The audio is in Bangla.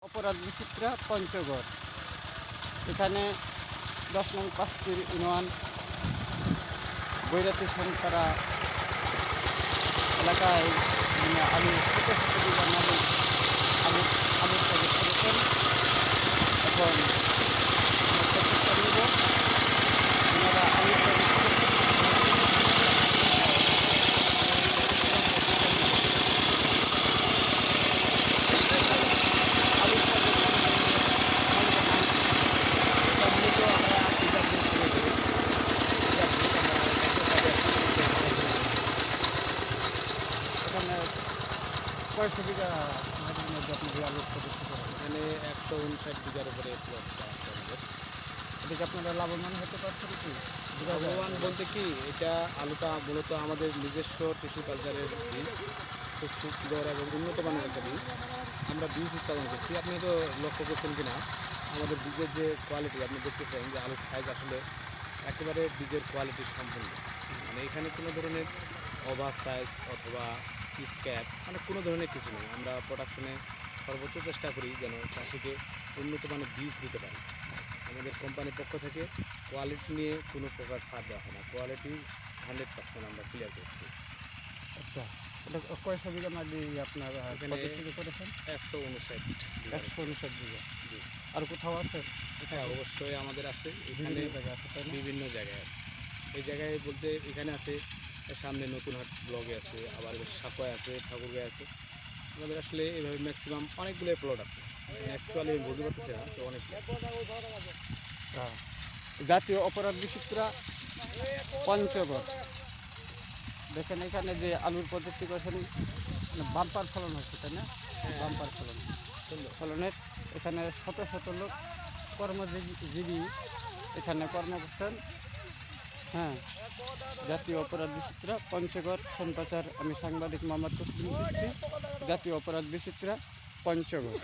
অপরাধ বিচিত্রা পঞ্চগড়। এখানে 10 নং পাঁচটির ইউনিয়ন বৈরাতি সন্তারা এলাকায় আলু ছোট ছোট বিঘা মালিক আলুর প্রজেক্ট করেছেন। এখন প্রচেষ্টা নেব ওনারা আলুর প্রজেক্ট করেছেন। এখানে কয়েকশো বিঘা মাটির মধ্যে আপনি যে আলুর প্রজেক্ট করেন? এখানে 159 বিঘার উপরে প্লটটা আছে আমাদের। এদিকে আপনারা লাভবান হতে পারছেন কি? লাভবান বলতে কি, এটা আলুটা মূলত আমাদের নিজস্ব টিস্যু কালচারের বীজ, খুব সুন্দর এবং উন্নত মানের একটা বীজ। আমরা বীজ উৎপাদন করছি। আপনি তো লক্ষ্য করছেন কিনা, আমাদের বীজের যে কোয়ালিটি আপনি দেখতেছেন যে আলুর সাইজ আসলে একেবারে বীজের কোয়ালিটি সম্পূর্ণ। মানে এখানে কোনো ধরনের ওভার সাইজ অথবা স্ক্যাপ মানে কোনো ধরনের কিছু নেই। আমরা প্রোডাকশনে সর্বোচ্চ চেষ্টা করি যেন চাষিকে উন্নত মানের বীজ দিতে পারি। আমাদের কোম্পানির পক্ষ থেকে কোয়ালিটি নিয়ে কোনো প্রকার ছাড় দেওয়া হয় না। কোয়ালিটি 100% আমরা ক্লিয়ার করছি। আচ্ছা, এটা কয়েকশো বিঘা মাটি আপনার এখানে প্রজেক্ট থেকে করেছেন? 159 159 বিঘা। জি। আর কোথাও আছে? হ্যাঁ, অবশ্যই আমাদের আছে। এখানে বিভিন্ন জায়গায় আছে, তাই না? বিভিন্ন জায়গায় আছে। এই জায়গায় বলতে এখানে আছে, সামনে নতুনহাট ব্লগে আছে, আবার সাকোয় আছে, ঠাকুরগাঁয় আছে। আমাদের আসলে এভাবে ম্যাক্সিমাম অনেকগুলো প্লট আছে। অ্যাকচুয়ালি আমি বলতে পারতেছি না, তো অনেক। হ্যাঁ। জাতীয় অপরাধ বিচিত্রা পঞ্চগড়। দেখেন এখানে যে আলুর প্রযুক্তি করেছেন, বাম্পার ফলন হচ্ছে, তাই না? বাম্পার ফলন ফলনের এখানে শত শত লোক কর্মজীবী এখানে কর্ম করছেন। হ্যাঁ, জাতীয় অপরাধ বিচিত্রা পঞ্চগড় সম্প্রচার। আমি সাংবাদিক মোহাম্মদ তসলিম চিশতি, জাতীয় অপরাধ বিচিত্রা পঞ্চগড়।